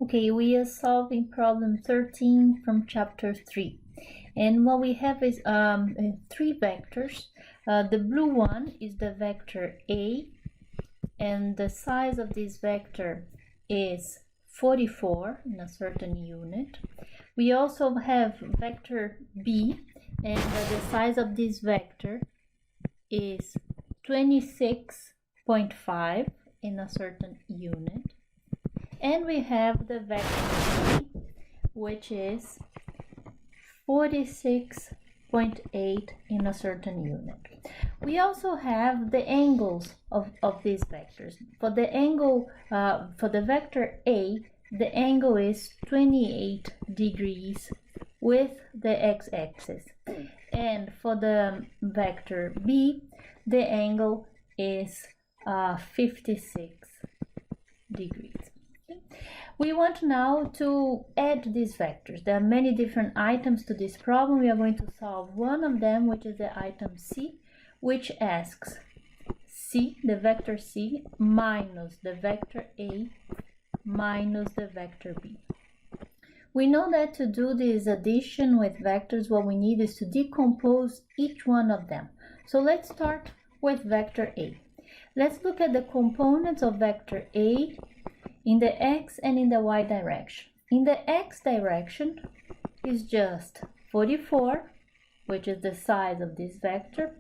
Okay, we are solving problem 13 from chapter 3. And what we have is three vectors. The blue one is the vector A, and the size of this vector is 44 in a certain unit. We also have vector B, and the size of this vector is 26.5 in a certain unit. And we have the vector B, which is 46.8 in a certain unit. We also have the angles of these vectors. For the angle, for the vector A, the angle is 28 degrees with the x-axis. And for the vector B, the angle is 56 degrees. We want now to add these vectors. There are many different items to this problem. We are going to solve one of them, which is the item C, which asks C, the vector C, minus the vector A minus the vector B. We know that to do this addition with vectors, what we need is to decompose each one of them. So let's start with vector A. Let's look at the components of vector A in the x and in the y direction. In the x direction is just 44, which is the size of this vector,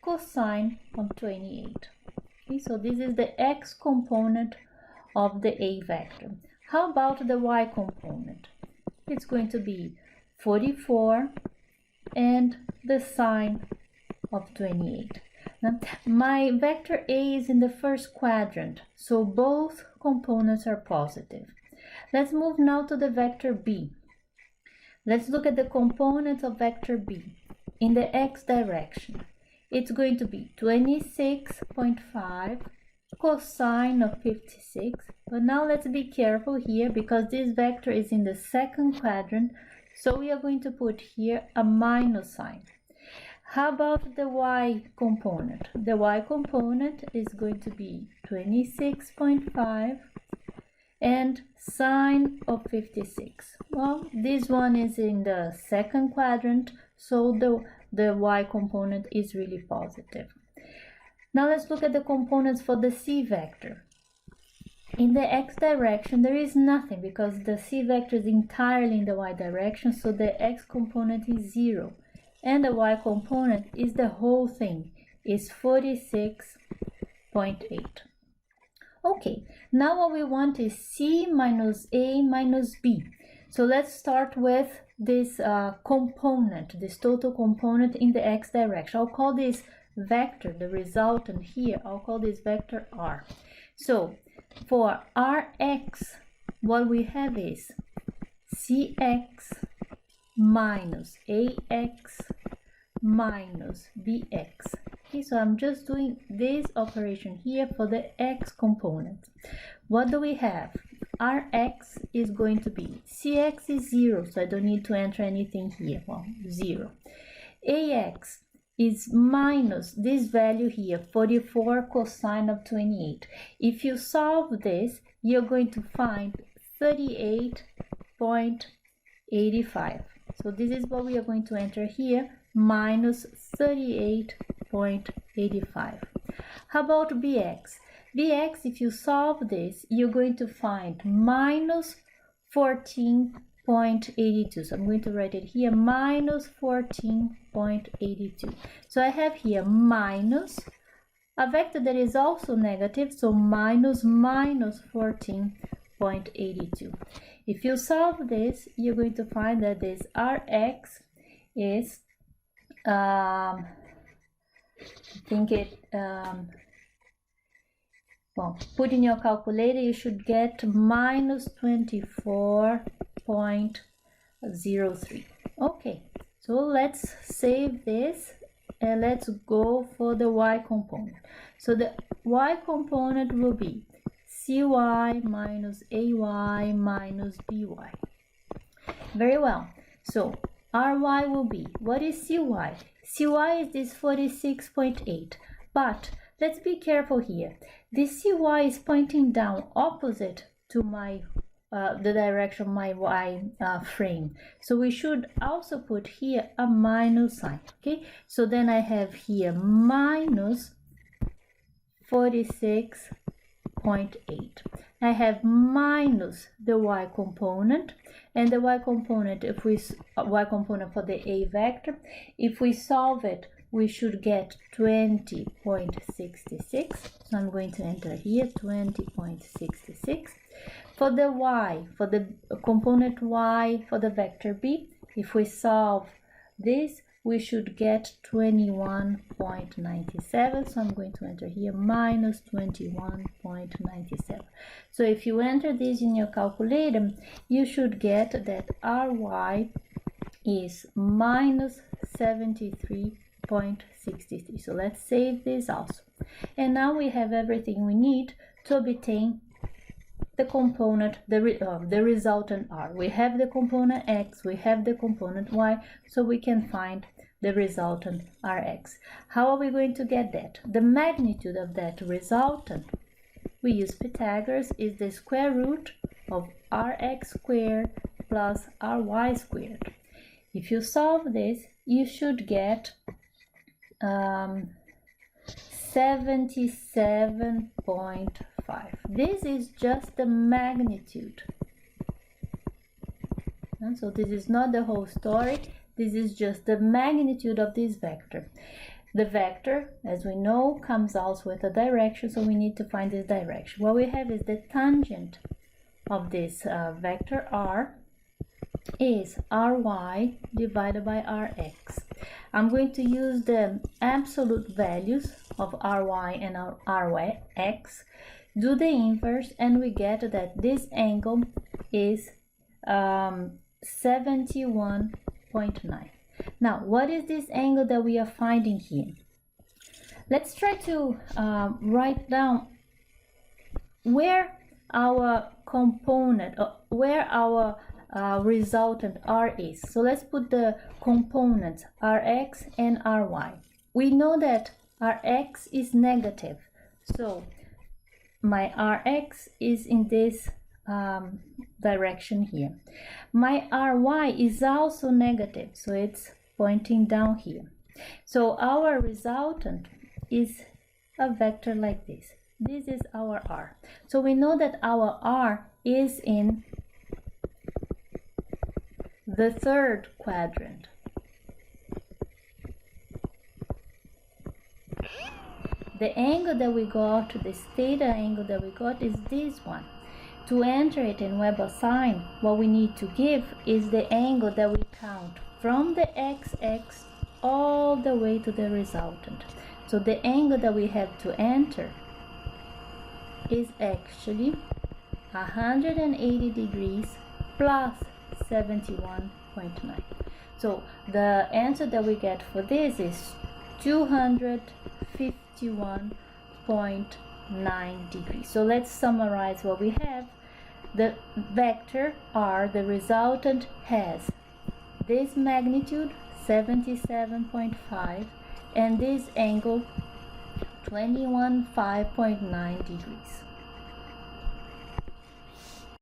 cosine of 28. Okay, so this is the x component of the A vector. How about the y component? It's going to be 44 and the sine of 28. Now, my vector A is in the first quadrant, so both components are positive. Let's move now to the vector B. Let's look at the components of vector B in the x direction. It's going to be 26.5 cosine of 56. But now let's be careful here because this vector is in the second quadrant, so we are going to put here a minus sign. How about the y component? The y component is going to be 26.5 and sine of 56. Well, this one is in the second quadrant, so the y component is really positive. Now let's look at the components for the c vector. In the x direction, there is nothing because the c vector is entirely in the y direction, so the x component is 0. And the y component is the whole thing, is 46.8. Okay, now what we want is C minus A minus B. So let's start with this component, this total component in the x direction. I'll call this vector, the resultant here, I'll call this vector R. So for Rx, what we have is Cx minus Ax minus Bx. Okay, so I'm just doing this operation here for the x component. What do we have? Rx is going to be, Cx is 0, so I don't need to enter anything here, well, 0. Ax is minus this value here, 44 cosine of 28. If you solve this, you're going to find 38.85. So this is what we are going to enter here, minus 38.85. How about Bx? Bx, if you solve this, you're going to find minus 14.82. So I'm going to write it here, minus 14.82. So I have here minus a vector that is also negative, so minus 14.82. If you solve this, you're going to find that this Rx is, I think it, well, put in your calculator, you should get minus 24.03. Okay, so let's save this and let's go for the y component. So the y component will be Cy minus Ay minus By. Very well. So Ry will be, what is Cy? Cy is this 46.8. But let's be careful here. This Cy is pointing down opposite to my the direction of my y frame. So we should also put here a minus sign, okay? So then I have here minus 46.8. I have minus the y component, and the y component, if we y component for the a vector, if we solve it, we should get 20.66. So I'm going to enter here 20.66. For the y, for the component y for the vector b, if we solve this, we should get 21.97. So I'm going to enter here minus 21.97. So if you enter this in your calculator, you should get that Ry is minus 73.63. So let's save this also. And now we have everything we need to obtain the component, the resultant r. We have the component x, we have the component y, so we can find the resultant rx. How are we going to get that? The magnitude of that resultant, we use Pythagoras, is the square root of rx squared plus ry squared. If you solve this, you should get 77.5. This is just the magnitude. And so this is not the whole story. This is just the magnitude of this vector. The vector, as we know, comes also with a direction, so we need to find this direction. What we have is the tangent of this vector r is ry divided by rx. I'm going to use the absolute values of ry and rx, do the inverse, and we get that this angle is 71.9. Now, what is this angle that we are finding here? Let's try to write down where our component, where our resultant r is. So let's put the components rx and ry. We know that rx is negative, so my rx is in this direction here. My ry is also negative, so it's pointing down here. So our resultant is a vector like this. This is our r. So we know that our r is in the third quadrant. The angle that we got, this theta angle that we got, is this one. To enter it in Weber sign, what we need to give is the angle that we count from the x-axis all the way to the resultant. So the angle that we have to enter is actually 180 degrees plus 71.9. So the answer that we get for this is 251.9 degrees. So let's summarize what we have. The vector r, the resultant, has this magnitude 77.5 and this angle 21.5.9 degrees.